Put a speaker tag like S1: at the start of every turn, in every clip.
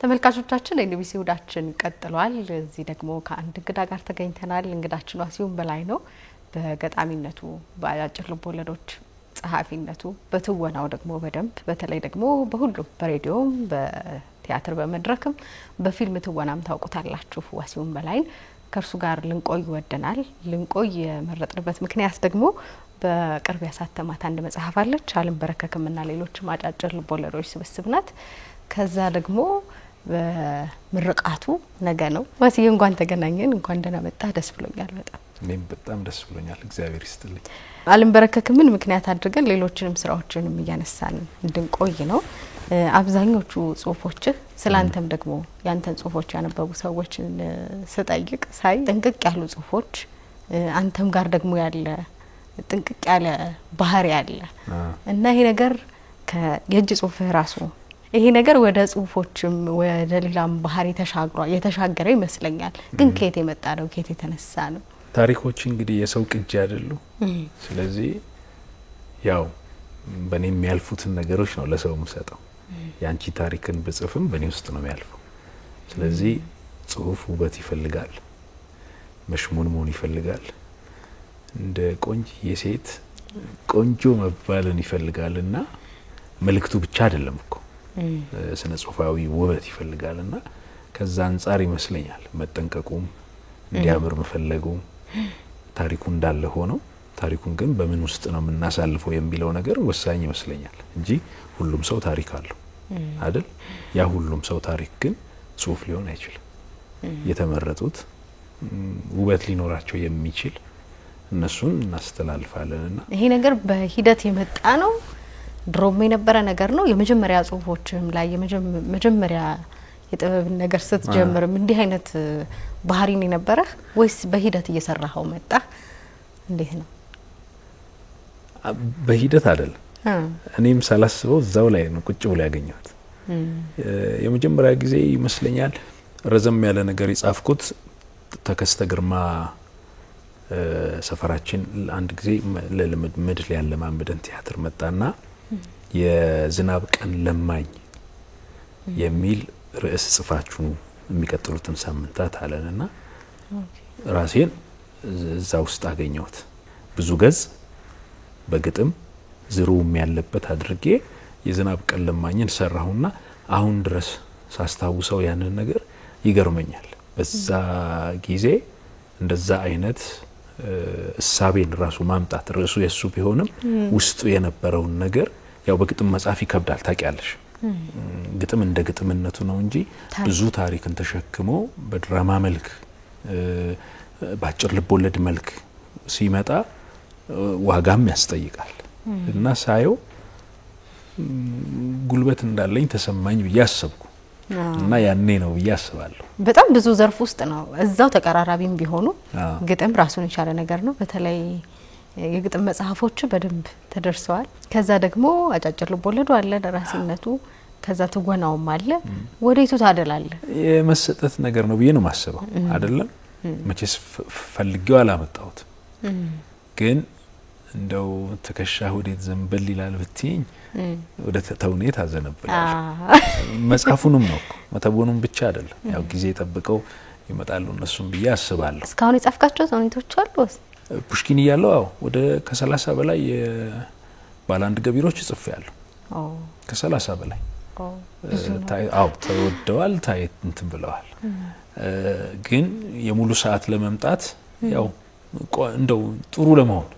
S1: ተመልካቾቻችን የኤንቢሲ ውዳችን ቀጥሏል። እዚህ ደግሞ ከአንድ እንግዳ ጋር ተገኝተናል። እንግዳችን ዋሲሁን በላይ ነው። በገጣሚነቱ በአጭር ልቦለዶች ጸሐፊነቱ በትወናው ደግሞ በደንብ በተለይ ደግሞ በሁሉም በሬዲዮም በቲያትር በመድረክም በፊልም ትወናም ታውቁታላችሁ ዋሲሁን በላይ ከርሱ ጋር ልንቆይ ወደናል። ልንቆይ የመረጥንበት ምክንያት ደግሞ በቅርብ ያሳተማት አንድ መጽሐፍ አለች አልንበረከክምና ሌሎችም አጫጭር ልቦለዶች ስብስብ ናት። ከዛ ደግሞ በምርቃቱ ነገ ነው። ዋሲዬ እንኳን ተገናኘን፣ እንኳን ደህና መጣ። ደስ ብሎኛል በጣም።
S2: እኔም በጣም ደስ ብሎኛል። እግዚአብሔር ይስጥልኝ።
S1: አልንበረከክምን ምክንያት አድርገን ሌሎችንም ስራዎችንም እያነሳን እንድንቆይ ነው። አብዛኞቹ ጽሁፎች ስላንተም ደግሞ ያንተን ጽሁፎች ያነበቡ ሰዎችን ስጠይቅ ሳይ ጥንቅቅ ያሉ ጽሁፎች አንተም ጋር ደግሞ ያለ ጥንቅቅ ያለ ባህሪ ያለ እና ይሄ ነገር ከየጅ ጽሁፍ ራሱ ይሄ ነገር ወደ ጽሁፎችም ወደ ሌላም ባህሪ የተሻገረ ይመስለኛል። ግን ከየት የመጣ ነው? ከየት የተነሳ ነው?
S2: ታሪኮች እንግዲህ የሰው ቅጂ አይደሉ። ስለዚህ ያው በኔ የሚያልፉትን ነገሮች ነው ለሰው የምሰጠው። ያንቺ ታሪክን በጽፍም በኔ ውስጥ ነው የሚያልፈው። ስለዚህ ጽሁፍ ውበት ይፈልጋል፣ መሽሙንሙን ይፈልጋል፣ እንደ ቆንጆ የሴት ቆንጆ መባልን ይፈልጋልና መልእክቱ ብቻ አይደለም እኮ ስነ ጽሁፋዊ ውበት ይፈልጋልና ከዛ አንፃር ይመስለኛል መጠንቀቁም እንዲያምር መፈለጉ ታሪኩ እንዳለ ሆኖ ታሪኩን ግን በምን ውስጥ ነው የምናሳልፈው የሚለው ነገር ወሳኝ ይመስለኛል እንጂ ሁሉም ሰው ታሪክ አለው አይደል? ያ ሁሉም ሰው ታሪክ ግን ጽሁፍ ሊሆን አይችልም። የተመረጡት ውበት ሊኖራቸው የሚችል እነሱን እናስተላልፋለንና
S1: ይሄ ነገር በሂደት የመጣ ነው። ድሮም የነበረ ነገር ነው። የመጀመሪያ ጽሁፎችም ላይ የመጀመሪያ የጥበብ ነገር ስትጀምርም እንዲህ አይነት ባህሪ ነው የነበረ ወይስ በሂደት እየሰራኸው መጣ? እንዴት ነው?
S2: በሂደት አይደለም። እኔም ሳላስበው እዛው ላይ ነው ቁጭ ብሎ ያገኘሁት። የመጀመሪያ ጊዜ ይመስለኛል ረዘም ያለ ነገር የጻፍኩት ተከስተ ግርማ ሰፈራችን አንድ ጊዜ ለልምምድ ሊያለማምደን ቲያትር መጣና የዝናብ ቀን ለማኝ የሚል ርዕስ ጽፋችሁ የሚቀጥሉትን ሳምንታት አለንና ራሴን እዛ ውስጥ አገኘሁት። ብዙ ገጽ በግጥም ዝሩም ያለበት አድርጌ የዝናብ ቀን ለማኝን ሰራሁና አሁን ድረስ ሳስታውሰው ያንን ነገር ይገርመኛል። በዛ ጊዜ እንደዛ አይነት እሳቤን ራሱ ማምጣት ርዕሱ የሱ ቢሆንም ውስጡ የነበረውን ነገር ያው በግጥም መጻፍ ይከብዳል ታውቂያለሽ። ግጥም እንደ ግጥምነቱ ነው እንጂ ብዙ ታሪክን ተሸክሞ በድራማ መልክ በአጭር ልቦለድ መልክ ሲመጣ ዋጋም ያስጠይቃል እና ሳየው ጉልበት እንዳለኝ ተሰማኝ ብዬ አሰብኩ እና ያኔ ነው ብዬ አስባለሁ።
S1: በጣም ብዙ ዘርፍ ውስጥ ነው እዛው ተቀራራቢም ቢሆኑ ግጥም ራሱን የቻለ ነገር ነው። በተለይ የግጥም መጽሐፎች በደንብ ተደርሰዋል። ከዛ ደግሞ አጫጭር ልቦለዱ አለ ደራሲነቱ፣ ከዛ ትወናውም አለ። ወዴቱ ታደላለ?
S2: የመሰጠት ነገር ነው ብዬ ነው ማስበው አይደለም። መቼስ ፈልጌው አላመጣሁት ግን እንደው ተከሻ ወዴት ዘንበል ይላል ብትይኝ ወደ ተውኔት አዘነብላል። መጽሐፉንም ነው መተወኑም ብቻ አይደለም ያው ጊዜ ጠብቀው ይመጣሉ እነሱም ብዬ አስባለሁ።
S1: እስካሁን የጻፍካቸው ተውኔቶች አሉ?
S2: ፑሽኪን እያለው ወደ ከ30 በላይ ባላንድ ገቢሮች ጽፌያለሁ። ከ30 በላይ ተወደዋል ታይት እንትን ብለዋል። ግን የሙሉ ሰዓት ለመምጣት ያው እንደው ጥሩ ለመሆን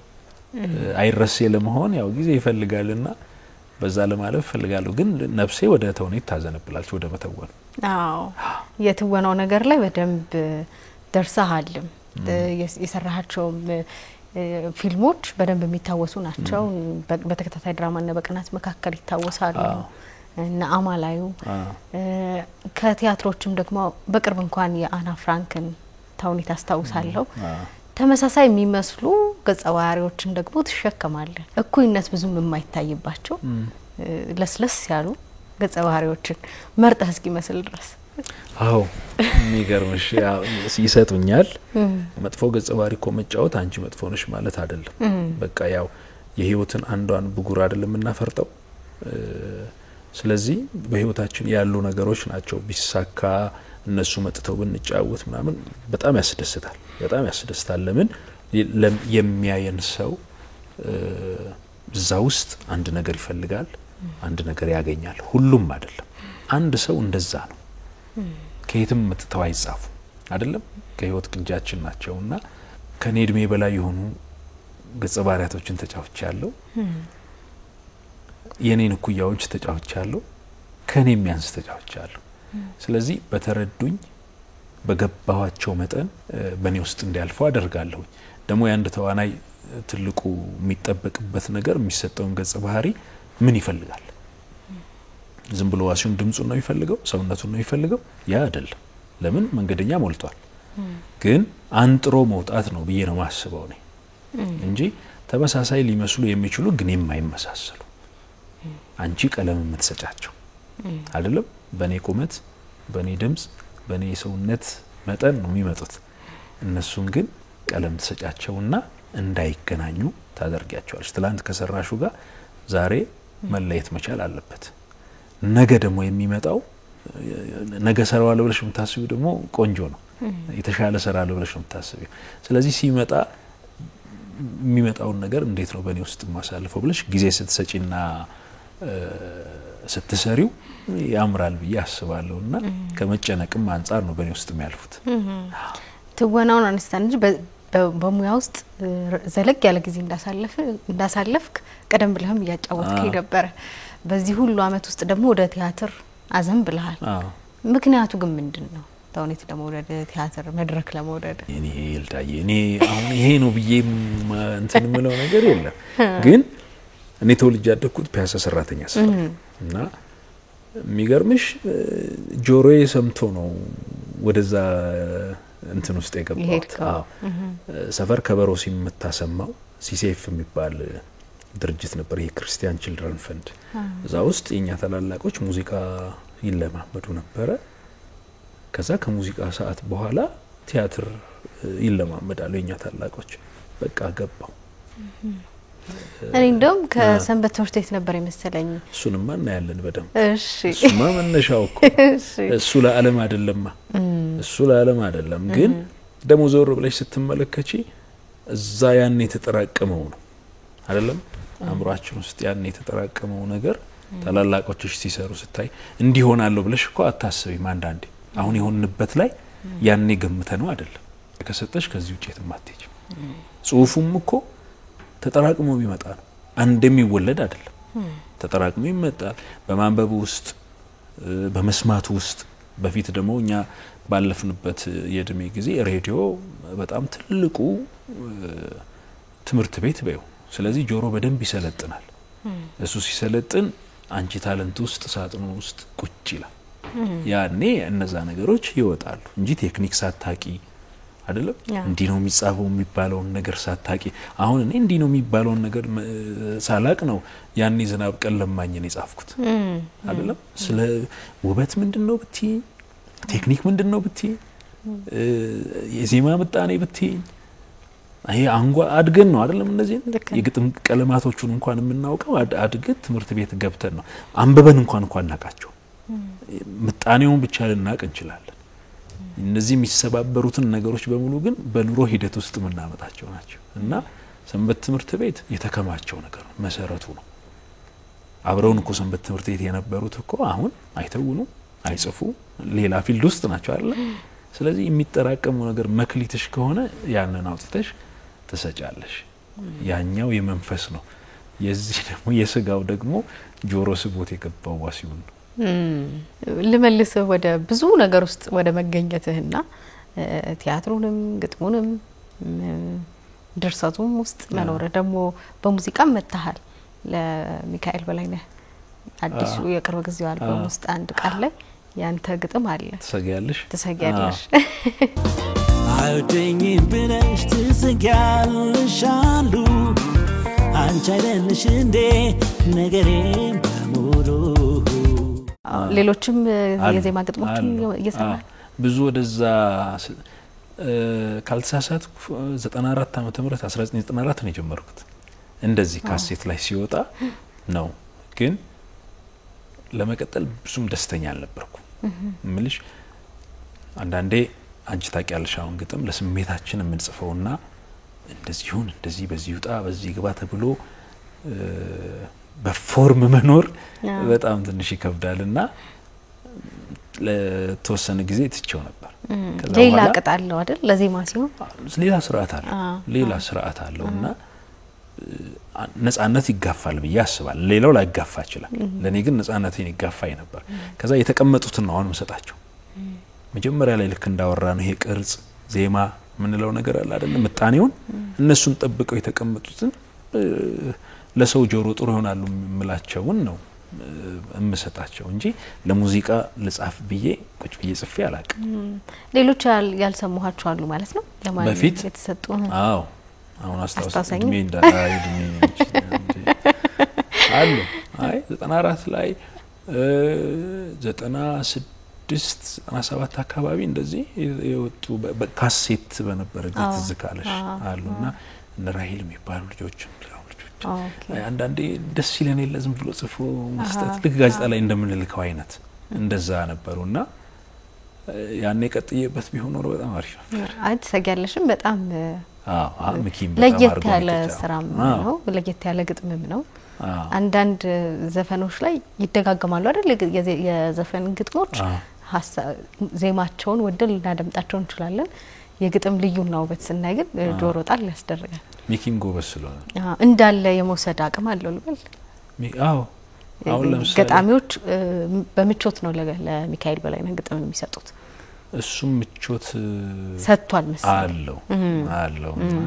S2: አይረሴ ለመሆን ያው ጊዜ ይፈልጋልና በዛ ለማለፍ ፈልጋለሁ። ግን ነፍሴ ወደ ተውኔት ታዘነብላለች ወደ መተወን።
S1: የትወናው ነገር ላይ በደንብ ደርሰሃልም። የሰራሃቸው ፊልሞች በደንብ የሚታወሱ ናቸው። በተከታታይ ድራማና በቅናት መካከል ይታወሳሉ እና አማላዩ ከቲያትሮችም ደግሞ በቅርብ እንኳን የአና ፍራንክን ተውኔት አስታውሳለሁ። ተመሳሳይ የሚመስሉ ገጸ ባህሪዎችን ደግሞ ትሸከማለህ። እኩይነት ብዙም የማይታይባቸው ለስለስ ያሉ ገጸ ባህሪዎችን መርጠህ እስኪመስል ድረስ
S2: የሚገርምሽ ይሰጡኛል። መጥፎ ገጸ ባህሪ እኮ መጫወት አንቺ መጥፎ ነሽ ማለት አይደለም። በቃ ያው የህይወትን አንዷን ብጉር አይደለም እናፈርጠው ስለዚህ በህይወታችን ያሉ ነገሮች ናቸው ቢሳካ እነሱ መጥተው ብንጫወት ምናምን በጣም ያስደስታል ለምን የሚያየን ሰው እዛ ውስጥ አንድ ነገር ይፈልጋል አንድ ነገር ያገኛል ሁሉም አይደለም አንድ ሰው እንደዛ ነው ከየትም መጥተው አይጻፉ አይደለም ከህይወት ቅንጃችን ናቸውና ከኔ እድሜ በላይ የሆኑ ገጸ ባህሪያቶችን ተጫውቻለሁ የኔን ኩያዎች ተጫውቻለሁ ከኔ የሚያንስ ተጫውቻለሁ ስለዚህ በተረዱኝ በገባዋቸው መጠን በኔ ውስጥ እንዲያልፉ አደርጋለሁ ደግሞ ያንድ ተዋናይ ትልቁ የሚጠበቅበት ነገር የሚሰጠውን ገጸ ባህሪ ምን ይፈልጋል ዝም ብሎ ዋሲውን ድምጹን ነው ይፈልገው ሰውነቱን ነው ይፈልገው ያ አይደለም ለምን መንገደኛ ሞልቷል ግን አንጥሮ መውጣት ነው ብዬ ነው ማስበው ነው እንጂ ተመሳሳይ ሊመስሉ የሚችሉ ግን የማይመሳሰሉ አንቺ ቀለም የምትሰጫቸው አይደለም በኔ ቁመት በኔ ድምጽ በኔ ሰውነት መጠን ነው የሚመጡት እነሱን ግን ቀለም ተሰጫቸውና እንዳይገናኙ ታደርጊያቸዋለሽ ትላንት ከሰራሹ ጋር ዛሬ መለየት መቻል አለበት ነገ ደግሞ የሚመጣው ነገ ሰራዋለሁ ብለሽ የምታስቢው ደግሞ ቆንጆ ነው የተሻለ ሰራዋለሁ ብለሽ ነው የምታስቢው ስለዚህ ሲመጣ የሚመጣውን ነገር እንዴት ነው በኔ ውስጥ ማሳልፈው ብለሽ ጊዜ ስትሰጪና ስትሰሪው ያምራል ብዬ አስባለሁና ከመጨነቅም አንፃር ነው በኔ ውስጥ የሚያልፉት
S1: ትወናውን አንስተን እንጂ በሙያ ውስጥ ዘለግ ያለ ጊዜ እንዳሳለፍክ ቀደም ብለህም ያጫወትከኝ ነበር በዚህ ሁሉ አመት ውስጥ ደግሞ ወደ ቲያትር አዘም ብለሃል ምክንያቱ ግን ምንድነው ተውኔት ደግሞ ወደ ቲያትር መድረክ ለመውረድ
S2: እኔ ይልታዬ እኔ አሁን ይሄ ነው ብዬ እንትን ምለው ነገር የለም ግን እኔ ተወልጄ ያደግኩት ፒያሳ ሰራተኛ ሰፈር እና የሚገርምሽ ጆሮዬ ሰምቶ ነው ወደዛ እንትን ውስጥ የገባው ሰፈር ከበሮ ሲመታሰማው ሲሴፍ የሚባል ድርጅት ነበር የክርስቲያን ቺልድረን ፈንድ እዛ ውስጥ የኛ ተላላቆች ሙዚቃ ይለማመዱ ነበር ከዛ ከሙዚቃ ሰዓት በኋላ ቲያትር ይለማመዳሉ የኛ ተላላቆች በቃ ገባው
S1: እኔ እንደውም ከሰንበት ትምህርት ቤት ነበር የመሰለኝ
S2: እሱንማ እናያለን በደም
S1: እሺ
S2: እሱማ መነሻው እኮ እሱ ለዓለም አይደለም ግን ደሞ ዞር ብለሽ ስትመለከቺ እዛ ያን የተጠራቀመው ነው አይደለም አምሯችን ውስጥ ያን የተጠራቀመው ነገር ተላላቆችሽ ሲሰሩ ስታይ እንዲሆናለሁ ብለሽ እኮ አታስቢም አንዳንዴ አሁን የሆንንበት ላይ ያኔ ገምተነው አይደለም ከሰጠሽ ከዚህ ውጪ ተማትጂ ጽሁፉም እኮ ተጠራቅሞ የሚመጣ ነው አንደም ይወለድ አይደለም ተጠራቅሞ ይመጣል በማንበብ ውስጥ በመስማት ውስጥ በፊት ደግሞ እኛ ባለፍንበት የድሜ ጊዜ ሬዲዮ በጣም ትልቁ ትምህርት ቤት በየው ስለዚህ ጆሮ በደንብ ይሰለጥናል እሱ ሲሰለጥን አንቺ ታለንት ውስጥ ሳጥኑ ውስጥ ቁጭ ይላል ያኔ እነዛ ነገሮች ይወጣሉ እንጂ ቴክኒክ ሳታቂ አይደለም እንዲ ነው የሚጻፈው የሚባለው ነገር ሳታቂ አሁን እኔ እንዲ ነው የሚባለው ነገር ሳላቅ ነው ያኔ ዝናብ ቀለማኝ ነው የጻፍኩት አይደለም ስለ ውበት ምንድነው ብቲ ቴክኒክ ምንድነው ብቲ የዜማ ምጣኔ ብቲ አይ አንጓ አድገን ነው አይደለም እንደዚህ የግጥም ቀለማቶቹን እንኳን የምናውቀው አድገት ትምህርት ቤት ገብተን ነው አንበበን እንኳን ናቃቸው ምጣኔውን ብቻ ልናቅ እንችላለን እነዚህ የሚሰባበሩትን ነገሮች በሙሉ ግን በኑሮ ሂደት ውስጥ ምናመጣቸው ናቸው እና ሰንበት ትምህርት ቤት የተከማቸው ነገር መሰረቱ ነው አብረውን እኮ ሰንበት ትምህርት ቤት የነበሩት እኮ አሁን አይተውኑ አይጽፉ ሌላ ፊልድ ውስጥ ናቸው አይደል ስለዚህ የሚጠራቀሙ ነገር መክሊትሽ ከሆነ ያንን አውጥተሽ ተሰጫለሽ ያኛው የመንፈስ ነው የዚህ ደግሞ የስጋው ደግሞ ጆሮ ስቦት የገባው ዋሲው ነው
S1: ልመልስህ ወደ ብዙ ነገር ውስጥ ወደ መገኘትህና ቲያትሩንም ግጥሙንም ድርሰቱም ውስጥ መኖር ደግሞ በሙዚቃ መታሃል ለሚካኤል በላይነህ አዲሱ የቅርብ ጊዜው አልበም ውስጥ አንድ ቃል ላይ ያንተ ግጥም አለ ተሰጊያለሽ
S3: አይደኝም ብለሽ ትሰጊያለሽ አሉ አንቺ አይደለሽ እንዴ ነገሬን በሙሉ
S1: ሌሎችም የዜማ ግጥሞችን እየሰራ
S2: ብዙ ወደዛ ካልተሳሳት 94 ዓመተ ምህረት 1994 ነው የጀመርኩት እንደዚህ ካሴት ላይ ሲወጣ ነው ግን ለመቀጠል ብዙም ደስተኛ አልነበርኩም ምልሽ አንዳንዴ አንቺ ታውቂያለሽ አሁን ግጥም ለስሜታችን የምንጽፈውና እንደዚህ ይሁን እንደዚህ በዚህ ውጣ በዚህ ግባ ተብሎ በፎርም መኖር በጣም ትንሽ ይከብዳልና ለተወሰነ ጊዜ ትቼው ነበር
S1: ሌላ ቀጣለው አይደል ለዜማ ሲሆን
S2: ሌላ ስርዓት አለውና ነጻነት ይጋፋል ብዬ አስባለሁ ሌላው ላይ ይጋፋ ይችላል ለኔ ግን ነጻነቴን ይጋፋይ ነበር ከዛ የተቀመጡትን ነው አሁን መሰጣቸው መጀመሪያ ላይ ልክ እንዳወራ ነው ይሄ ቅርጽ ዜማ ምንለው ነገር አለ አይደል ምጣኔውን እነሱን ጠብቀው የተቀመጡትን ለሰው ጆሮ ጥሩ ይሆናሉ የምላቸውን ነው እምሰጣቸው እንጂ ለሙዚቃ ልጻፍ ብዬ ቁጭ ብዬ ጽፌ አላቅም
S1: ሌሎች ያልሰሙሃቸው አሉ ማለት ነው ለማለት የተሰጡ
S2: አዎ አሁን አስተዋሰኝ ምን እንዳይ አሉ አይ 94 ላይ 96 97 አካባቢ እንደዚህ የወጡ በካሴት በነበረ ግጥ ዝካለሽ አሉና ነራሂል የሚባሉ ልጆች አንዳንዴ ደስ ይለን የለ ዝም ብሎ ጽፎ መስጠት ልክ ጋዜጣ ላይ እንደምንልከው አይነት እንደዛ ነበርና ያኔ ቀጥዬበት ቢሆን ኖሮ በጣም አሪፍ ነበር
S1: አትሰጋለሽም በጣም
S2: ምኪም
S1: ለየት ያለ ስራም ነው ለየት ያለ ግጥምም ነው አንዳንድ ዘፈኖች ላይ ይደጋገማሉ አይደል የዘፈን ግጥሞች ዜማቸውን ወደል እናደምጣቸው እንችላለን የግጥም ልዩና ውበት ስናይ ግን ጆሮ ጣል ያስደርጋል
S2: ሚኪም ጎበስ ስለሆነ
S1: እንዳለ የመውሰድ አቅም አለው ልበል አሁን ለምሳሌ ገጣሚዎች በምቾት ነው ለሚካኤል በላይነህ ግጥም የሚሰጡት እሱም ምቾት ሰጥቷል መሰለኝ አለውና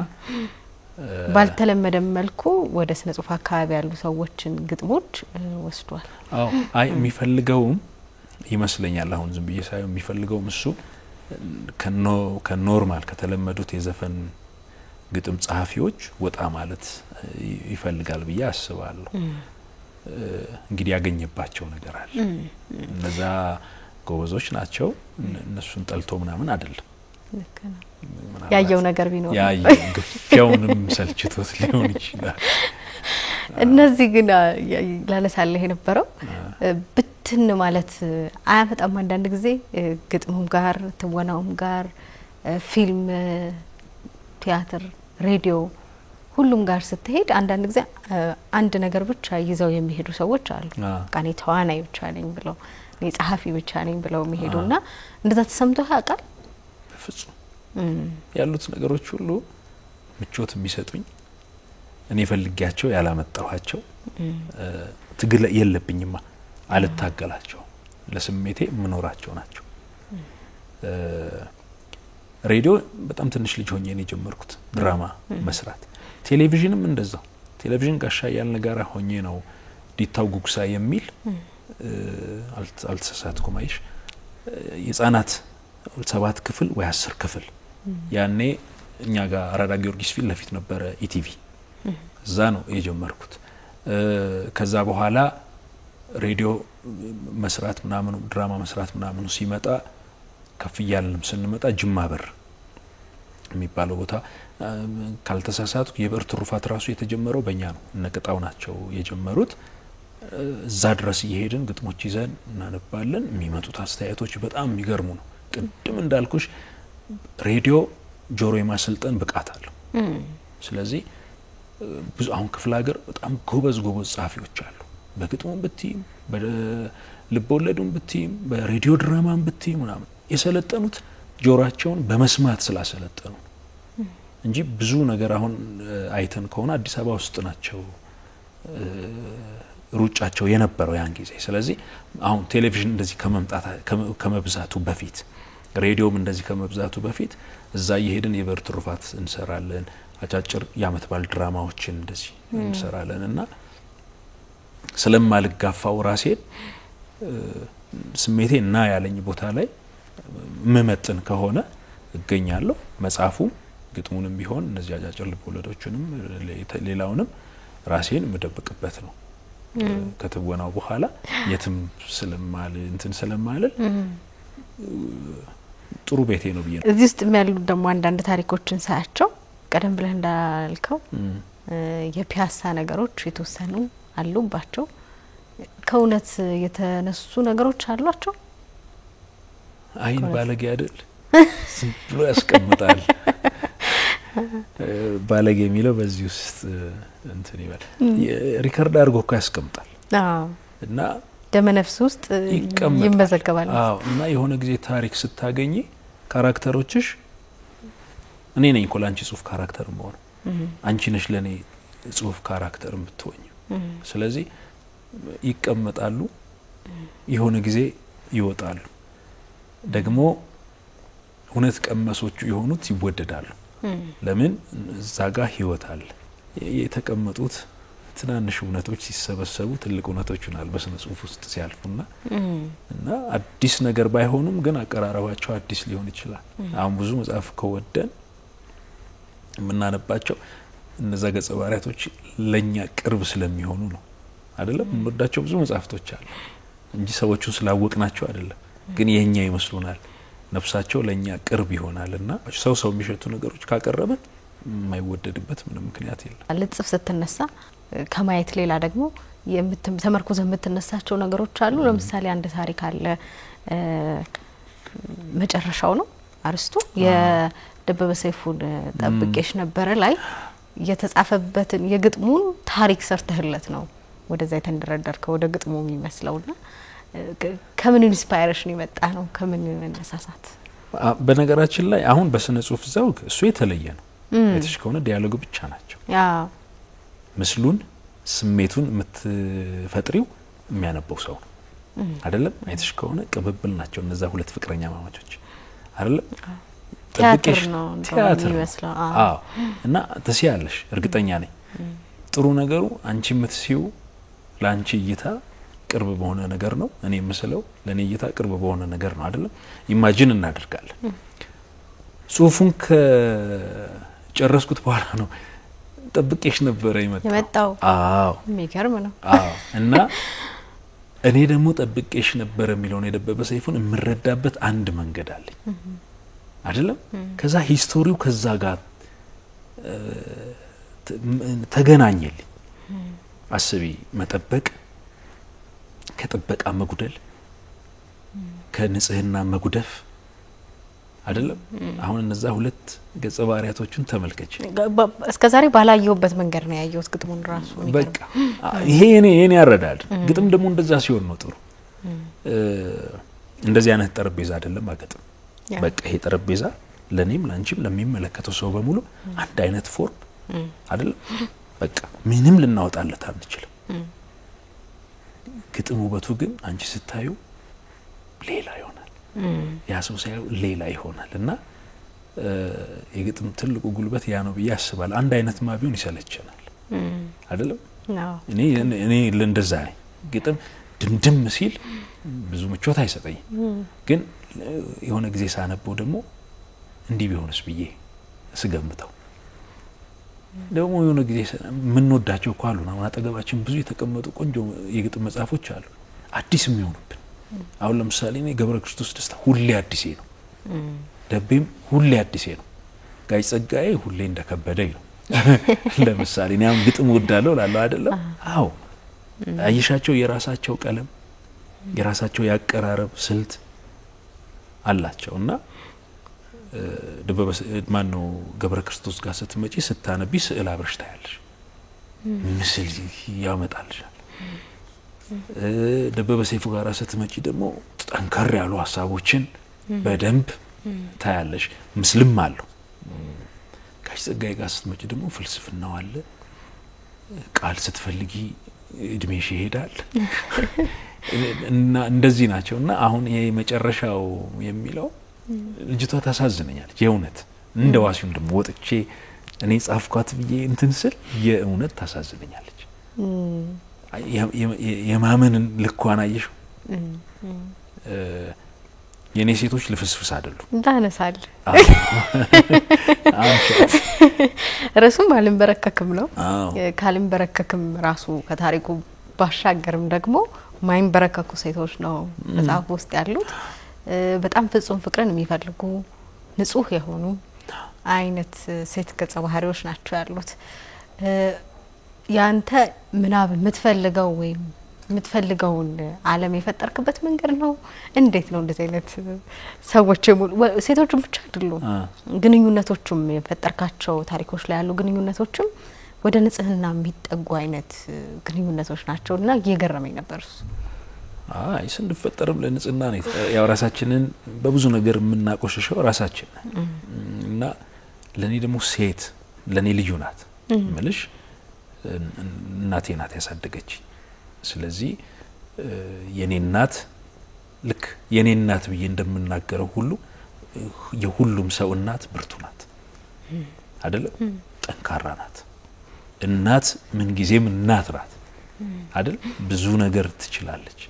S1: ባልተለመደ መልኩ ወደ ስነ ጽሁፍ አካባቢ ያሉ ሰዎችን ግጥሞች ወስዷል
S2: አይ የሚፈልገውም ይመስለኛል አሁን ዝም ብዬ ሳይሆን የሚፈልገውም እሱ ከኖርማል ከተለመዱት የዘፈን ግጥም ጸሐፊዎች ወጣ ማለት ይፈልጋል ብዬ አስባለሁ እንግዲህ ያገኘባቸው ነገር አለ እነዛ ጎበዞች ናቸው እነሱን ጠልቶ ምናምን አይደለም
S1: ያየው ነገር ቢኖር
S2: ያየው ግፍያውንም ሰልችቶት ሊሆን ይችላል
S1: እነዚህ ግን ላነሳለህ የነበረው ብትን ማለት አያመጣም አንዳንድ ጊዜ ግጥሙም ጋር ትወናውም ጋር ፊልም ቲያትር ሬዲዮ ሁሉም ጋር ስትሄድ አንዳንድ ጊዜ አንድ ነገር ብቻ ይዘው የሚሄዱ ሰዎች አሉ ቃኔ ተዋናይ ብቻ ነኝ ብለው እኔ ጸሐፊ ብቻ ነኝ ብለው የሚሄዱና እንደዛ ተሰምቶ ያውቃል
S2: በፍጹም ያሉት ነገሮች ሁሉ ምቾት የሚሰጡኝ እኔ ፈልጊያቸው ያላመጣኋቸው ትግል የለብኝማ አልታገላቸው ለስሜቴ ምኖራቸው ናቸው ሬዲዮ በጣም ትንሽ ልጅ ሆኜ ነው የጀመርኩት ድራማ መስራት ቴሌቪዥንም እንደዛው ቴሌቪዥን ጋሻ ያልን ጋራ ሆኜ ነው ዲታው ጉግሳ የሚል አልተሳሳትኩም አይሽ የጻናት 7 ክፍል ወይ 10 ክፍል ያኔ እኛ ጋር አራዳ ጊዮርጊስ ፊት ለፊት ነበር ኢቲቪ እዛ ነው የጀመርኩት ከዛ በኋላ ሬዲዮ መስራት ምናምን ድራማ መስራት ምናምን ሲመጣ ከፍያልንም ስንመጣ ጅማ በር የሚባለው ቦታ ካልተሳሳቱ የበር ትሩፋት ራሱ የተጀመረው በእኛ ነው እነቀጣው ናቸው የጀመሩት እዛ ድረስ እየሄድን ግጥሞች ይዘን እናነባለን የሚመጡት አስተያየቶች በጣም የሚገርሙ ነው ቅድም እንዳልኩሽ ሬዲዮ ጆሮ የማሰልጠን ብቃት አለው ስለዚህ ብዙ አሁን ክፍለ ሀገር በጣም ጎበዝ ጻፊዎች አሉ በግጥሙም ብትይም በልቦለዱም ብትይም በሬዲዮ ድራማም ብትይም ምናምን የሰለጠኑት ጆሮአቸውን በመስማት ስላሰለጠኑ እንጂ ብዙ ነገር አሁን አይተን ከሆነ አዲስ አበባ ውስጥ ናቸው ሩጫቸው የነበረው ያን ጊዜ ስለዚህ አሁን ቴሌቪዥን እንደዚህ ከመብዛቱ በፊት ሬዲዮም እንደዚህ ከመብዛቱ በፊት እዛ እየሄድን የበር ትሩፋት እንሰራለን አጫጭር ያመት ባል ድራማዎችን እንደዚህ እንሰራለንና ስለማልጋፋው ራሴን ስሜቴ እና ያለኝ ቦታ ላይ መመጥን ከሆነ እገኛለሁ መጻፉ ግጥሙንም ቢሆን እነዚህ አጫጭር ልቦለዶችንም ሌላውንም ራሴን መደበቅበት ነው ከተወናው በኋላ የትም ስለማልል ጥሩ ቤቴ ነው ብዬ ነው
S1: እዚህ ውስጥ የሚያሉ ደግሞ አንዳንድ ታሪኮችን ሳያቸው ቀደም ብለህ እንዳልከው የፒያሳ ነገሮች የተወሰኑ አሉባቸው ከእውነት የተነሱ ነገሮች አሏቸው?
S2: አይን ባለጌ አይደል ዝም ብሎ ያስቀምጣል። ባለጌ የሚለው በዚህ ውስጥ እንትን ይበል ሪከርድ አድርጎ እኮ ያስቀምጣል። እና
S1: ደመነፍስ ውስጥ ይመዘገባል።
S2: እና የሆነ ጊዜ ታሪክ ስታገኚ ካራክተሮችሽ እኔ ነኝ እኮ ላንቺ ጽሁፍ ካራክተር መሆን አንቺ ነሽ ለኔ ጽሁፍ ካራክተር የምትሆኝ። ስለዚህ ይቀመጣሉ፣ የሆነ ጊዜ ይወጣሉ። ደግሞ እውነት ቀመሶቹ የሆኑት ይወደዳሉ። ለምን እዛ ጋር ህይወት አለ። የተቀመጡት ትናንሽ እውነቶች ሲሰበሰቡ ትልቅ እውነቶች ይሆናል በስነ ጽሁፍ ውስጥ ሲያልፉና እና አዲስ ነገር ባይሆኑም ግን አቀራረባቸው አዲስ ሊሆን ይችላል። አሁን ብዙ መጽሐፍ ከወደን የምናነባቸው እነዛ ገጸ ባህሪያቶች ለኛ ቅርብ ስለሚሆኑ ነው አይደለም? እንወዳቸው ብዙ መጽሐፍቶች አሉ እንጂ ሰዎቹን ስላወቅናቸው አይደለም። ግን የኛ ይመስሉናል፣ ነፍሳቸው ለኛ ቅርብ ይሆናልና ሰው የሚሸቱ ነገሮች ካቀረበን የማይወደድበት ምንም ምክንያት የለም።
S1: ልጽፍ ስትነሳ ከማየት ሌላ ደግሞ ተመርኩዘ የምትነሳቸው ነገሮች አሉ። ለምሳሌ አንድ ታሪክ አለ፣ መጨረሻው ነው አርስቱ የደበበ ሰይፉን ጠብቄሽ ነበረ ላይ የተጻፈበትን የግጥሙን ታሪክ ሰርተህለት ነው ወደዛ የተንደረደርከው ወደ ግጥሙ የሚመስለውና ከምን ኢንስፓይሬሽን የመጣ ነው? ከምን መነሳሳት?
S2: በነገራችን ላይ አሁን በስነ ጽሁፍ ዘውግ እሱ የተለየ ነው። አይተሽ ከሆነ ዲያሎግ ብቻ ናቸው። ምስሉን ስሜቱን የምትፈጥሪው የሚያነበው ሰው አይደለም? አይተሽ ከሆነ ቅብብል ናቸው እነዛ ሁለት ፍቅረኛ ማማቾች አይደለም?
S1: ቲያትር ነው የሚመስለው።
S2: እና ተሲያለሽ እርግጠኛ ነኝ። ጥሩ ነገሩ አንቺ የምትሲው ላንቺ እይታ ቅርብ በሆነ ነገር ነው። እኔ የምስለው ለኔ እይታ ቅርብ በሆነ ነገር ነው አይደለም? ኢማጂን እናደርጋለን። ጽሁፉን ከጨረስኩት በኋላ ነው ጠብቄሽ ነበረ የመጣው።
S1: የሚገርም ነው።
S2: እና እኔ ደግሞ ጠብቄሽ ነበረ የሚለውን የደበበ ሰይፉን የምረዳበት አንድ መንገድ አለኝ አይደለም? ከዛ ሂስቶሪው ከዛ ጋር ተገናኘልኝ። አስቢ፣ መጠበቅ ከጥበቃ መጉደል፣ ከንጽህና መጉደፍ አይደለም? አሁን እነዛ ሁለት ገጸ ባህሪያቶችን ተመልከች።
S1: እስከዛሬ ባላየሁበት መንገድ ነው ያየሁት ግጥሙን ራሱ።
S2: በቃ ይሄ የኔ ያረዳል። ግጥም ደግሞ እንደዛ ሲሆን ነው ጥሩ። እንደዚህ አይነት ጠረጴዛ አይደለም አገጥም። በቃ ይሄ ጠረጴዛ ለኔም ላንቺም ለሚመለከተው ሰው በሙሉ አንድ አይነት ፎርም አይደለም? በቃ ምንም ልናወጣለት አንችልም። ግጥም ውበቱ ግን አንቺ ስታዩ ሌላ ይሆናል፣ ያ ሰው ሳይው ሌላ ይሆናል። እና የግጥም ትልቁ ጉልበት ያ ነው ብዬ አስባለሁ። አንድ አይነት ማቢውን ይሰለቸናል አይደለም? እኔ እንደዛ ነኝ። ግጥም ድምድም ሲል ብዙ ምቾት አይሰጠኝም። ግን የሆነ ጊዜ ሳነበው ደግሞ እንዲህ ቢሆንስ ብዬ ስገምተው ደግሞ የሆነ ጊዜ ምን ወዳቸው ቋሉ ነው አጠገባችን ብዙ የተቀመጡ ቆንጆ የግጥም መጽሐፎች አሉ አዲስ የሚሆኑብን። አሁን ለምሳሌ እኔ ገብረ ክርስቶስ ደስታ ሁሌ አዲስ ነው፣ ደቤም ሁሌ አዲስ ነው፣ ጋይ ጸጋዬ ሁሌ እንደከበደኝ ነው። ለምሳሌ እኔ አሁን ግጥም ወዳለው ላለው አይደለም? አዎ አይሻቸው የራሳቸው ቀለም የራሳቸው ያቀራረብ ስልት አላቸውና ደበበ ማን ነው ገብረ ክርስቶስ ጋር ስትመጪ ስታነቢ ስዕል አብረሽ ታያለሽ፣ ምስል ያመጣልሻል። ደበበ ሰይፉ ጋር ስትመጪ ደግሞ ጠንከር ያሉ ሀሳቦችን በደንብ ታያለሽ፣ ምስልም አለው። ጋሽ ጸጋዬ ጋር ስትመጪ ደግሞ ፍልስፍናው አለ። ቃል ስትፈልጊ እድሜሽ ይሄዳል እና እንደዚህ ናቸውና አሁን ይሄ መጨረሻው የሚለው ልጅቷ ታሳዝነኛለች የእውነት እንደ ዋሲው ደሞ ወጥቼ እኔ ጻፍኳት ብዬ እንትን ስል የእውነት ታሳዝነኛለች። የማመንን ልኳን አየሽ። የኔ ሴቶች ልፍስፍስ አይደሉም
S1: እንዳነሳል ረሱም አልንበረከክም ነው። ካልንበረከክም ራሱ ከታሪኩ ባሻገርም ደግሞ ማይንበረከኩ ሴቶች ነው መጽሐፍ ውስጥ ያሉት። በጣም ፍጹም ፍቅርን የሚፈልጉ ንጹህ የሆኑ አይነት ሴት ገጸ ባህሪዎች ናቸው ያሉት። ያንተ ምናብ የምትፈልገው ወይም የምትፈልገውን ዓለም የፈጠርክበት መንገድ ነው። እንዴት ነው እንደዚህ አይነት ሰዎች የሙሉ ሴቶችም ብቻ አይደሉም ግንኙነቶችም የፈጠርካቸው ታሪኮች ላይ ያሉ ግንኙነቶችም ወደ ንጽህና የሚጠጉ አይነት ግንኙነቶች ናቸውና እየገረመኝ ነበር እሱ።
S2: አይ ስንፈጠርም ለንጽህና ነው ያው ራሳችንን በብዙ ነገር የምናቆሽሸው ራሳችን እና ለኔ ደግሞ ሴት ለኔ ልዩ ናት ምልሽ እናቴ ናት ያሳደገች። ስለዚህ የኔ እናት ልክ የኔ እናት ብዬ እንደምናገረው ሁሉ የሁሉም ሰው እናት ብርቱ ናት አይደለም ጠንካራ ናት። እናት ምን ጊዜም እናት ናት አይደል ብዙ ነገር ትችላለች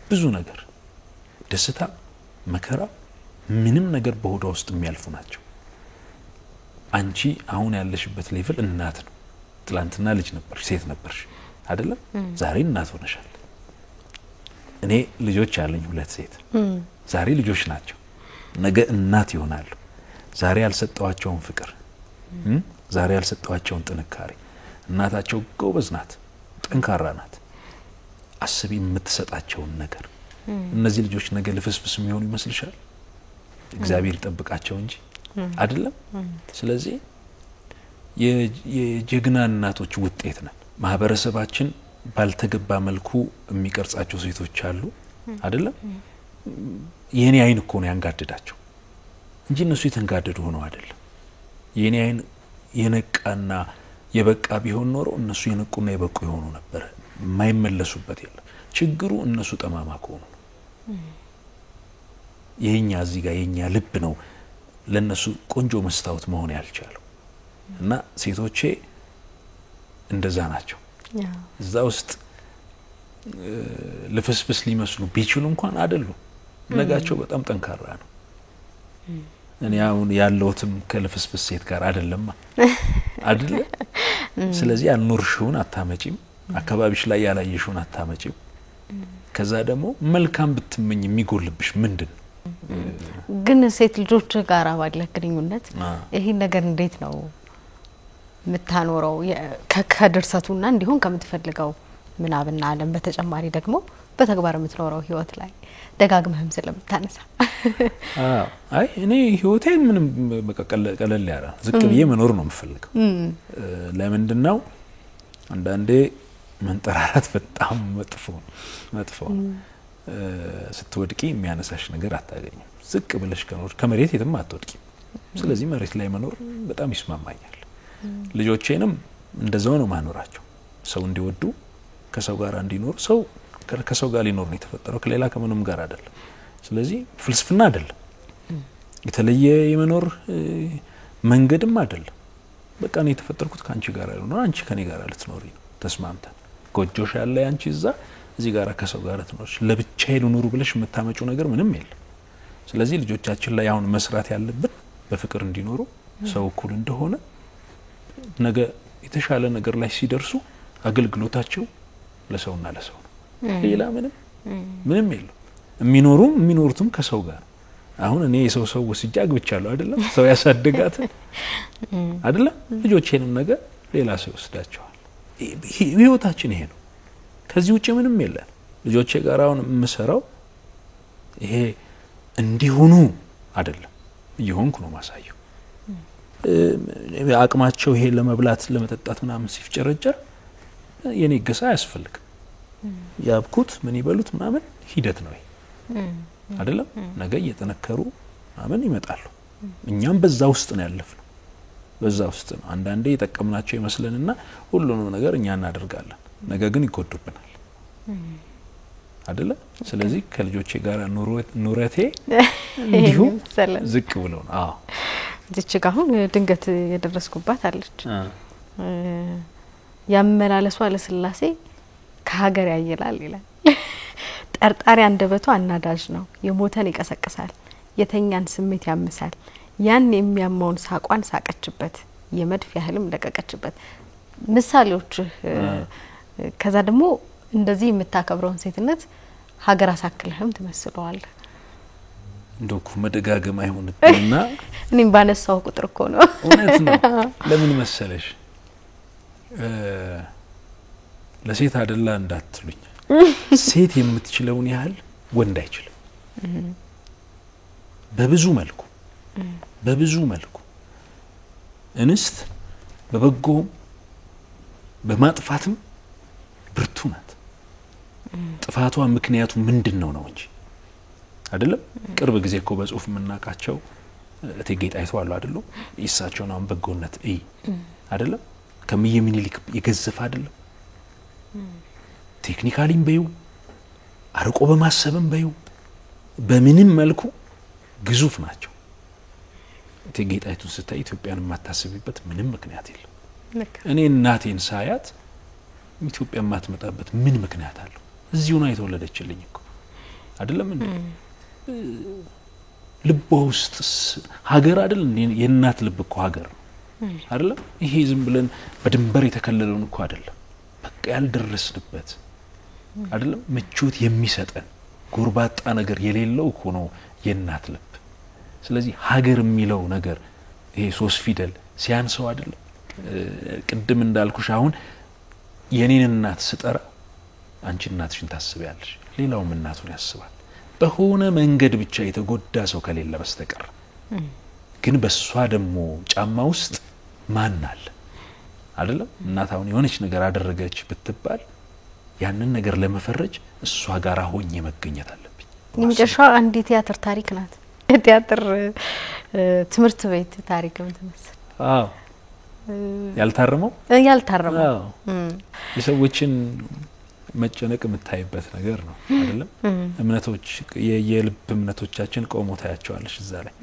S2: ብዙ ነገር ደስታ መከራ ምንም ነገር በሆዷ ውስጥ የሚያልፉ ናቸው። አንቺ አሁን ያለሽበት ሌቭል እናት ነው። ትላንትና ልጅ ነበርሽ ሴት ነበርሽ አይደለም ዛሬ እናት ሆነሻል። እኔ ልጆች ያለኝ 2 ሴት ዛሬ ልጆች ናቸው ነገ እናት ይሆናሉ። ዛሬ ያልሰጠዋቸውን ፍቅር ዛሬ ያልሰጠዋቸውን ጥንካሬ እናታቸው ጎበዝ ናት ጠንካራ ናት አስቢ የምትሰጣቸውን ነገር እነዚህ ልጆች ነገ ልፍስፍስ የሚሆኑ ይመስልሻል? እግዚአብሔር ይጠብቃቸው እንጂ አይደለም። ስለዚህ የጀግና እናቶች ውጤት ነን። ማህበረሰባችን ባልተገባ መልኩ የሚቀርጻቸው ሴቶች አሉ አይደለም። የኔ አይን እኮ ነው ያንጋደዳቸው እንጂ እነሱ የተንጋደዱ ሆነው አይደለም። የኔ አይን የነቃና የበቃ ቢሆን ኖሮ እነሱ የነቁና የበቁ ይሆኑ ነበር። የማይመለሱበት የለም። ችግሩ እነሱ ጠማማ ከሆኑ ነው። የኛ እዚህ ጋር የኛ ልብ ነው ለነሱ ቆንጆ መስታወት መሆን ያልቻለው እና ሴቶቼ እንደዛ ናቸው። እዛ ውስጥ ለፍስፍስ ሊመስሉ ቢችሉ እንኳን አይደሉም። ነጋቸው በጣም ጠንካራ ነው። እኔ አሁን ያለውትም ከለፍስፍስ ሴት ጋር አይደለም አይደለ? ስለዚህ ያልኖርሽውን አታመጪም፣ አካባቢሽ ላይ ያላየሽውን አታመጪም። ከዛ ደግሞ መልካም ብትመኝ የሚጎልብሽ ምንድነው?
S1: ግን ሴት ልጆች ጋር ባለ ግንኙነት ይሄ ነገር እንዴት ነው የምታኖረው? ከድርሰቱና እንዲሆን ከምትፈልገው ምናብና ዓለም በተጨማሪ ደግሞ በተግባር የምትኖረው ህይወት ላይ ደጋግመህም ስለምታነሳ
S2: አይ እኔ ህይወቴን ምንም በቃ ቀለል ያለ ዝቅ ብዬ መኖር ነው የምፈልገው። ለምንድነው አንዳንዴ መንጠራራት በጣም መጥፎ ስትወድቂ የሚያነሳሽ ነገር አታገኝም። ዝቅ ብለሽ ከኖር ከመሬት የትም አትወድቂም። ስለዚህ መሬት ላይ መኖር በጣም ይስማማኛል። ልጆቼንም እንደዛው ነው ማኖራቸው። ሰው እንዲወዱ ከሰው ጋር እንዲኖር ሰው ከሰው ጋር ሊኖር ነው የተፈጠረው ከሌላ ከምንም ጋር አይደለም። ስለዚህ ፍልስፍና አይደለም የተለየ የመኖር መንገድም አይደለም። በቃ ነው የተፈጠርኩት ካንቺ ጋር ነው አንቺ ከኔ ጋር ልትኖሪ ነው ተስማምተን ጎጆሽ ያለ አንቺ እዚህ ጋር ከሰው ጋር ትኖርሽ ለብቻዬ ልኖር ብለሽ የምታመጪው ነገር ምንም የለም። ስለዚህ ልጆቻችን ላይ አሁን መስራት ያለብን በፍቅር እንዲኖሩ ሰው እኩል እንደሆነ ነገ የተሻለ ነገር ላይ ሲደርሱ አገልግሎታቸው ለሰውና ለሰው ነው። ሌላ ምንም የለም። የሚኖሩትም ከሰው ጋር አሁን እኔ የሰው ወስጄ አግብቻለሁ አይደለም ሰው ያሳደጋት አይደለም ልጆቼንም ነገ ሌላ ሰው ወስዳቸዋል። ህይወታችን ይሄ ነው። ከዚህ ውጪ ምንም የለም። ልጆቼ ጋር አሁን የምሰራው ይሄ እንዲሆኑ አይደለም እየሆንኩ ነው ማሳየው። አቅማቸው ይሄ ለመብላት ለመጠጣት ምናምን ሲፍጨረጨር የኔ ገሳ ያስፈልግ ያብኩት ምን ይበሉት ምናምን ሂደት ነው አይደለም። ነገ እየተነከሩ ምናምን ይመጣሉ። እኛም በዛ ውስጥ ነው ያለፍነው። በዛ ውስጥ ነው አንዳንዴ የጠቀምናቸው ይመስለንና ሁሉንም ነገር እኛ እናደርጋለን። ነገ ግን ይጎዱብናል አይደለም። ስለዚህ ከልጆቼ ጋር ኑረቴ እንዲሁ ዝቅ ብሎ ነው። አዎ
S1: እዚች ጋር አሁን ድንገት የደረስኩባት አለች። ያመላለሱ ለስላሴ ከሀገር ያየላል ይላል። ጠርጣሪ አንደበቱ አናዳጅ ነው። የሞተን ይቀሰቅሳል፣ የተኛን ስሜት ያምሳል። ያን የሚያማውን ሳቋን ሳቀችበት፣ የመድፍ ያህልም ለቀቀችበት። ምሳሌዎች ከዛ ደግሞ እንደዚህ የምታከብረውን ሴትነት ሀገር አሳክለህም ትመስለዋል።
S2: እንደውኩ መደጋገም አይሆንብኝና
S1: እኔም ባነሳው ቁጥር እኮ ነው።
S2: እውነት ነው። ለምን መሰለሽ ለሴት አይደላ እንዳትሉኝ ሴት የምትችለውን ያህል ወንድ አይችልም በብዙ መልኩ እንስት በበጎም በማጥፋትም ብርቱ ናት ጥፋቷ ምክንያቱ ምንድነው ነው እንጂ አይደለም ቅርብ ጊዜ እኮ በጽሁፍ ምናቃቸው እቴጌ ጣይቱ አሉ አይደሉ ኢሳቸው ነው በጎነት አይደለም ከመየ ምኒልክ የገዘፈ አይደለም ቴክኒካሊም በዩ አርቆ በማሰብም በዩ በምንም መልኩ ግዙፍ ናቸው እቴጌ ጣይቱን ስታይ ኢትዮጵያን ማታስቢበት ምንም ምክንያት የለም እኔ እናቴን ሳያት ኢትዮጵያ ማትመጣበት ምን ምክንያት አለው እዚሁ ነው የተወለደችልኝ እኮ አይደለም እንዴ ልቧ ውስጥ ሀገር አይደል የእናት ልብ እኮ ሀገር አይደለም ይሄ ዝም ብለን በድንበር የተከለለውን እኮ አይደለም በቃ ያልደረስንበት አይደለም ምቾት የሚሰጠን ጎርባጣ ነገር የሌለው እኮ ነው የእናት ልብ ስለዚህ ሀገር የሚለው ነገር ይሄ 3 ፊደል ሲያንሰው አይደለም ቅድም እንዳልኩሽ አሁን የኔን እናት ስጠራ አንቺ እናትሽን ታስቢያለሽ ሌላው እናቱን ያስባል በሆነ መንገድ ብቻ የተጎዳ ሰው ከሌለ በስተቀር ግን በሷ ደሞ ጫማ ውስጥ ማን አለ አይደለም እናታውን የሆነች ነገር አደረገች ብትባል ያንን ነገር ለመፈረጅ እሷ ጋር ሆኜ መገኘት አለብኝ
S1: የመጨረሻው አንድ ቲያትር ታሪክ ናት ቲያትር ትምህርት ቤት ታሪክ ምትመስል
S2: ያልታረመው የሰዎችን መጨነቅ የምታይበት ነገር ነው አይደለም እምነቶች የልብ እምነቶቻችን ቆሞ ታያቸዋለሽ እዛ ላይ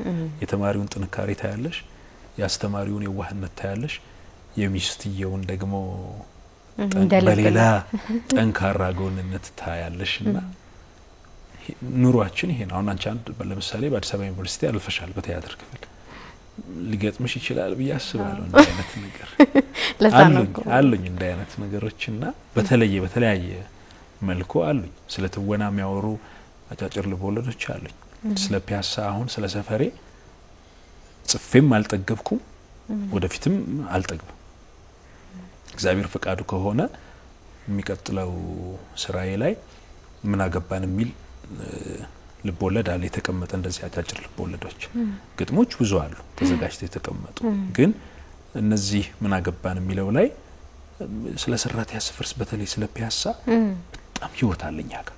S2: የተማሪውን ጥንካሬ ታያለሽ ያስተማሪውን የዋህነት ታያለሽ የሚስትየውን ደግሞ በሌላ ጠንካራ ጎንነት ታያለሽና ኑሯችን ይሄ ነው አሁን አንቺ ለምሳሌ በአዲስ አበባ ዩኒቨርሲቲ አልፈሻል በቲያትር ክፍል ሊገጥምሽ ይችላል በያስባለሁ እንደ አይነት ነገር አሉኝ እንደ አይነት ነገሮችና በተለያየ መልኩ አሉኝ ስለ ትወና የሚያወሩ አጫጭር ልቦለዶች አሉኝ ስለ ፒያሳ አሁን ስለ ሰፈሬ ጽፌም አልጠገብኩም ወደፊትም አልጠግብም እግዚአብሔር ፈቃዱ ከሆነ የሚቀጥለው ስራዬ ላይ ምን አገባን የሚል ልቦለድ አለ የተቀመጠ እንደዚህ አጫጭር ልቦለዶች ግጥሞች ብዙ አሉ ተዘጋጅተው የተቀመጡ ግን እነዚህ ምን አገባን የሚለው ላይ ስለ ሰራት ያስፈርስ በተለይ ስለ ፒያሳ በጣም ህይወት አለኝ አጋ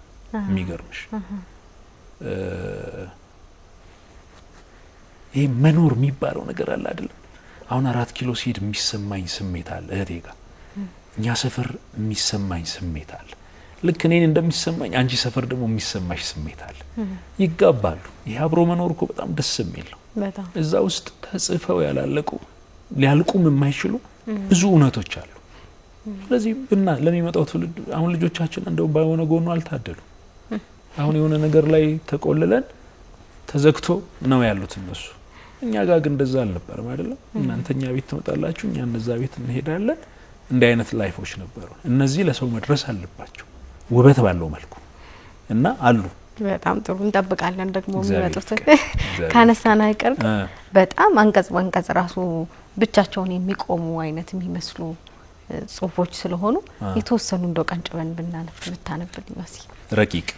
S2: የሚገርምሽ ይሄ መኖር የሚባለው ነገር አለ አይደል አሁን 4 ኪሎ ሲድ የሚሰማኝ ስሜት አለ እህቴ ጋር እኛ ሰፈር የሚሰማኝ ስሜት አለ ልክ እኔን እንደሚሰማኝ አንቺ ሰፈር ደግሞ የሚሰማሽ ስሜት አለ ይጋባሉ ይሄ አብሮ መኖር እኮ በጣም ደስ የሚል ነው
S1: በጣም
S2: እዛ ውስጥ ተጽፈው ያላለቁ ሊያልቁም የማይችሉ ብዙ እውነቶች አሉ ስለዚህ ለሚመጣው ትውልድ አሁን ልጆቻችን እንደው ባይሆነ ጎኑ አልታደሉ አሁን የሆነ ነገር ላይ ተቆልለን ተዘግቶ ነው ያሉት እነሱ እኛ ጋር ግን እንደዛ አልነበረም አይደለም እናንተኛ ቤት ትመጣላችሁ እኛ እነዛ ቤት እንሄዳለን እንደ አይነት ላይፎች ነበሩ እነዚህ ለሰው መድረስ አለባቸው ውበት ባለው መልኩ እና አሉ
S1: በጣም ጥሩ እንጠብቃለን ደግሞ የሚመጡት ካነሳና አይቀር በጣም አንቀጽ ራሱ ብቻቸውን የሚቆሙ አይነት የሚመስሉ ጽሁፎች ስለሆኑ የተወሰኑ እንደው ቀንጭበን ብታነብልኝ ማሲ
S2: ረቂቅ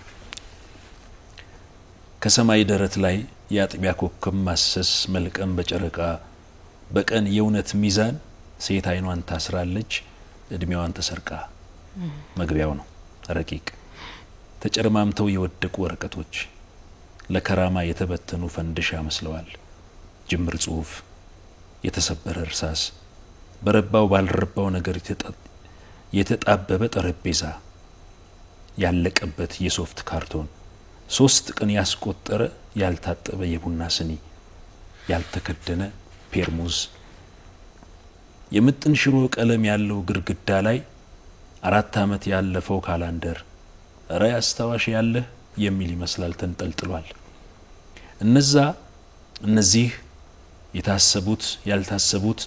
S2: ከሰማይ ደረት ላይ ያጥቢያ ኮከብ ማሰስ መልቀም በጨረቃ በቀን የውነት ሚዛን ሴት አይኗን ታስራለች እድሜዋን ተሰርቃ መግቢያው ነው ረቂቅ ተጨርማምተው የወደቁ ወረቀቶች ለከራማ የተበተኑ ፈንድሻ መስለዋል ጅምር ጽሁፍ የተሰበረ እርሳስ በረባው ባልረባው ነገር የተጣበበ ጠረጴዛ ያለቀበት የሶፍት ካርቶን 3 ቀን ያስቆጠረ ያልታጠበ የቡና ስኒ ያልተከደነ ፔርሙዝ የምጥን ሽሮ ቀለም ያለው ግርግዳ ላይ 4 አመት ያለፈው ካላንደር ራይ አስተዋሽ ያለ የሚል ይመስላል ተንጠልጥሏል እነዚህ የታሰቡት ያልታሰቡት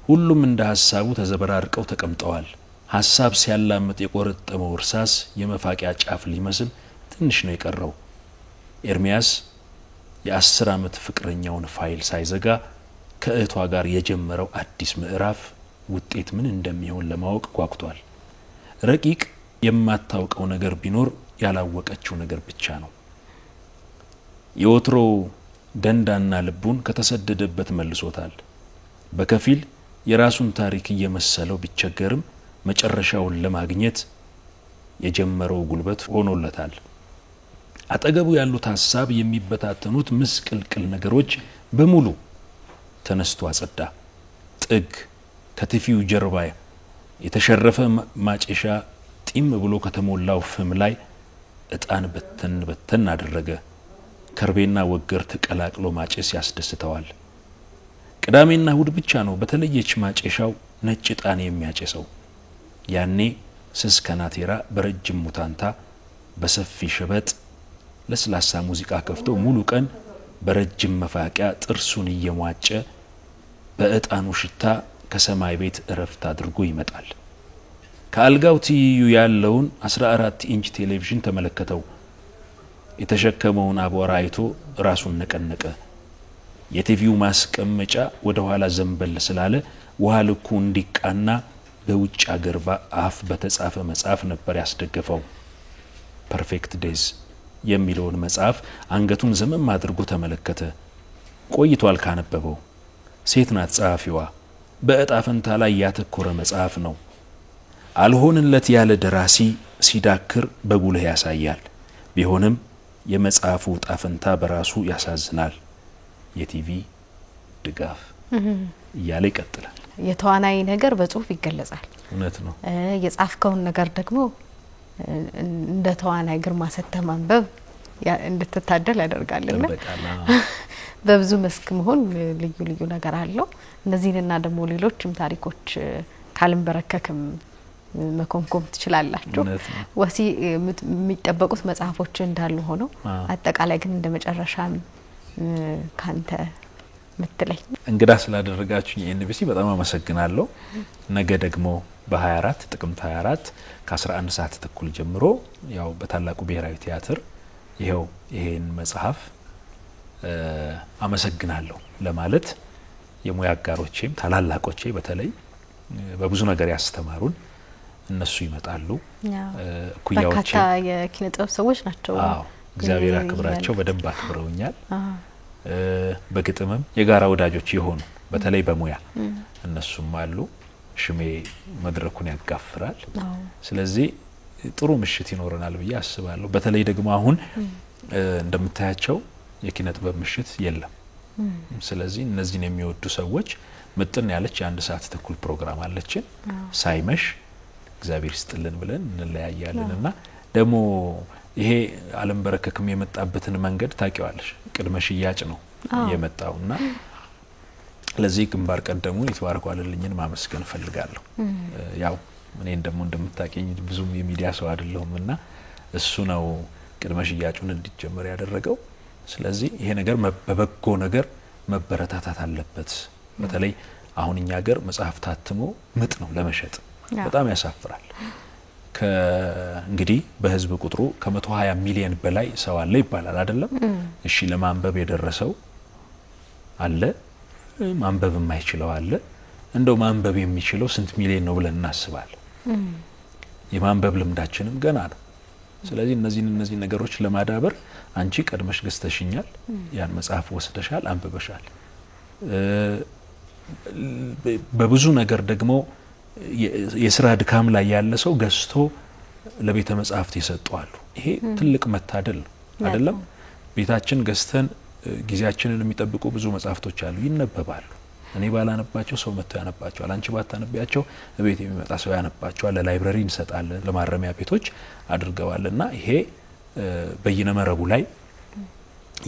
S2: ሁሉም እንደ ሐሳቡ ተዘበራርቀው ተቀምጠዋል ሐሳብ ሲያላምጥ የቆረጠመው እርሳስ የመፋቂያ ጫፍ ሊመስል ትንሽ ነው የቀረው ኤርሚያስ የ10 አመት ፍቅረኛውን ፋይል ሳይዘጋ ከእህቷ ጋር የጀመረው አዲስ ምዕራፍ ውጤት ምን እንደሚሆን ለማወቅ ጓጉቷል ረቂቅ የማታውቀው ነገር ቢኖር ያላወቀችው ነገር ብቻ ነው። የወትሮ ደንዳና ልቡን ከተሰደደበት መልሶታል። በከፊል የራሱን ታሪክ እየመሰለው ቢቸገርም መጨረሻውን ለማግኘት የጀመረው ጉልበት ሆኖለታል። አጠገቡ ያሉት ሐሳብ የሚበታተኑት ምስቅልቅል ነገሮች በሙሉ ተነስቶ አጸዳ። ጥግ ከትፊው ጀርባ የተሸረፈ ማጨሻ ጢም ብሎ ከተሞላው ፍም ላይ እጣን በተን በተን አደረገ። ከርቤና ወገር ተቀላቅሎ ማጨስ ያስደስተዋል። ቅዳሜና እሁድ ብቻ ነው በተለየች ማጨሻው ነጭ እጣን የሚያጨሰው። ያኔ ስስ ከናቴራ በረጅም ሙታንታ በሰፊ ሸበጥ ለስላሳ ሙዚቃ ከፍቶ ሙሉ ቀን በረጅም መፋቂያ ጥርሱን እየሟጨ በእጣኑ ሽታ ከሰማይ ቤት እረፍት አድርጎ ይመጣል። ከአልጋው ትይዩ ያለውን 14 ኢንች ቴሌቪዥን ተመለከተው። የተሸከመውን አቧራ አይቶ ራሱን ነቀነቀ። የቲቪው ማስቀመጫ ወደ ኋላ ዘንበል ስላለ ውሃ ልኩ እንዲቃና በውጭ አገር አፍ በተጻፈ መጽሐፍ ነበር ያስደገፈው። ፐርፌክት ዴዝ የሚለውን መጽሐፍ አንገቱን ዘመም አድርጎ ተመለከተ። ቆይቷል ካነበበው። ሴት ናት ጸሐፊዋ። በእጣ ፈንታ ላይ ያተኮረ መጽሐፍ ነው። አልሆንለት ያለ ደራሲ ሲዳክር በጉልህ ያሳያል። ቢሆንም የመጽሐፉ እጣ ፈንታ በራሱ ያሳዝናል። የቲቪ ድጋፍ እያለ ይቀጥላል።
S1: የተዋናይ ነገር በጽሁፍ ይገለጻል።
S2: እውነት ነው።
S1: የጻፍከውን ነገር ደግሞ እንደ ተዋናይ ግርማ ሰተህ ማንበብ እንድትታደል ያደርጋልና በብዙ መስክ መሆን ልዩ ልዩ ነገር አለው። እነዚህንና ደግሞ ሌሎችም ታሪኮች ካልንበረከክም መኮምኮም ትችላላችሁ። ወሲ የሚጠበቁት መጽሐፎች እንዳሉ ሆነው አጠቃላይ ግን እንደ መጨረሻም ካንተ ምትለኝ
S2: እንግዳ ስላደረጋችሁኝ ኤንቢሲ በጣም አመሰግናለሁ። ነገ ደግሞ በ24 ጥቅምት 24 ከ11 ሰዓት ተኩል ጀምሮ ያው በታላቁ ብሔራዊ ቲያትር ይሄን መጽሐፍ አመሰግናለሁ ለማለት የሙያ አጋሮቼም ታላላቆቼ በተለይ በብዙ ነገር ያስተማሩን እነሱ ይመጣሉ። ኩያዎቼ
S1: በርካታ የኪነ ጥበብ ሰዎች ናቸው።
S2: እግዚአብሔር አክብራቸው በደንብ አክብረውኛል። በግጥምም የጋራ ወዳጆች የሆኑ በተለይ በሙያ እነሱም አሉ። ሽሜ መድረኩን ያጋፍራል። ስለዚህ ጥሩ ምሽት ይኖረናል ብዬ አስባለሁ። በተለይ ደግሞ አሁን እንደምታያቸው የኪነ ጥበብ ምሽት የለም። ስለዚህ እነዚህን የሚወዱ ሰዎች ምጥን ያለች የ1 ሰዓት ተኩል ፕሮግራም አለችን። ሳይመሽ እግዚአብሔር ይስጥልን ብለን እንለያያለንና ደግሞ ይሄ ዓለም በረከክም የመጣበትን መንገድ ታቂዋለሽ። ቅድመ ሽያጭ ነው የመጣውና ለዚህ ግንባር ቀደሙን ይተባረኳልልኝን ማመስገን ፈልጋለሁ። ያው እኔን ደግሞ እንደምታቀኝ ብዙም የሚዲያ ሰው አይደለሁምና እሱ ነው ቅድመ ሽያጩን እንዲጀመር ያደረገው። ስለዚህ ይሄ ነገር በበጎ ነገር መበረታታት አለበት። በተለይ አሁን እኛ ሀገር መጽሐፍ ታትሞ ምጥ ነው ለመሸጥ በጣም ያሳፍራል። እንግዲህ በህዝብ ቁጥሩ ከ120 ሚሊዮን በላይ ሰው አለ ይባላል አይደለም? እሺ ለማንበብ የደረሰው አለ፣ ማንበብ የማይችለው አለ። እንደው ማንበብ የሚችለው ስንት ሚሊዮን ነው ብለን እናስባለን? የማንበብ ልምዳችንም ገና ነው። ስለዚህ እነዚህ ነገሮች ለማዳበር አንቺ ቀድመሽ ገዝተሽኛል፣ ያን መጽሐፍ ወስደሻል፣ አንብበሻል። በብዙ ነገር ደግሞ የስራ ድካም ላይ ያለ ሰው ገዝቶ ለቤተ መጻሕፍት ይሰጣሉ። ይሄ ትልቅ መታደል ነው አይደለም? ቤታችን ገዝተን ጊዜያችንን የሚጠብቁ ብዙ መጽሐፍቶች አሉ፣ ይነበባሉ። እኔ ባላነባቸው ሰው መጥቶ ያነባቸዋል። አንቺ ባታነቢያቸው ቤት የሚመጣ ሰው ያነባቸዋል። ለላይብረሪ እንሰጣለን፣ ለማረሚያ ቤቶች አድርገዋልና ይሄ በይነ መረቡ ላይ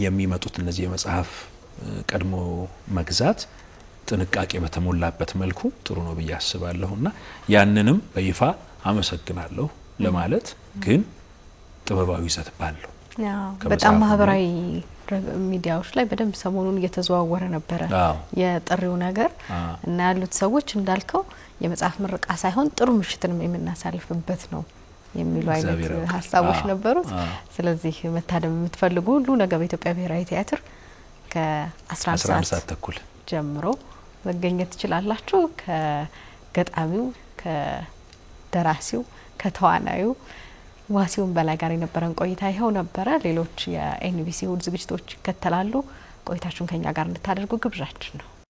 S2: የሚመጡት እነዚህ የመጽሐፍ ቀድሞ መግዛት ጥንቃቄ በተሞላበት መልኩ ጥሩ ነው ብዬ አስባለሁና ያንንም በይፋ አመሰግናለሁ ለማለት ግን ጥበባዊ ይዘት ባለው
S1: በጣም ማህበራዊ ሚዲያዎች ላይ በደንብ ሰሞኑን እየተዘዋወረ ነበረ የጥሪው ነገር እና ያሉት ሰዎች እንዳልከው የመጽሐፍ ምርቃ ሳይሆን ጥሩ ምሽትንም የምናሳልፍበት ነው የሚሉ አይነት ሀሳቦች ነበሩት። ስለዚህ መታደም የምትፈልጉ ሁሉ ነገ በኢትዮጵያ ብሔራዊ ቲያትር ከ11 ሰዓት ተኩል ጀምሮ መገኘት ትችላላችሁ። ከገጣሚው ከደራሲው ከተዋናዩ ዋሲሁን በላይ ጋር የነበረን ቆይታ ይኸው ነበረ። ሌሎች የኤንቢሲ እሁድ ዝግጅቶች ይከተላሉ። ቆይታችሁን ከኛ ጋር እንድታደርጉ ግብዣችን ነው።